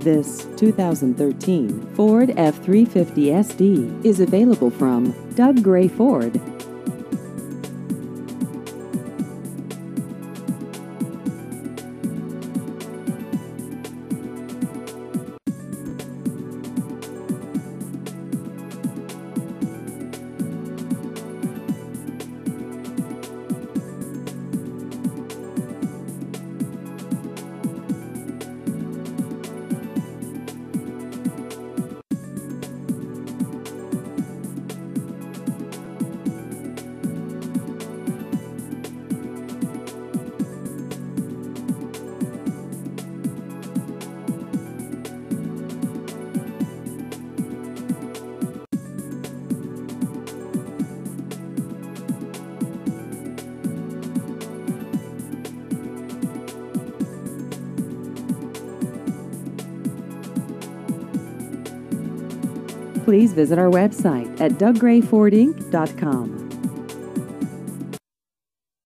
This 2013 Ford F-350 SD is available from Doug Gray Ford. Please visit our website at douggrayfordinc.com.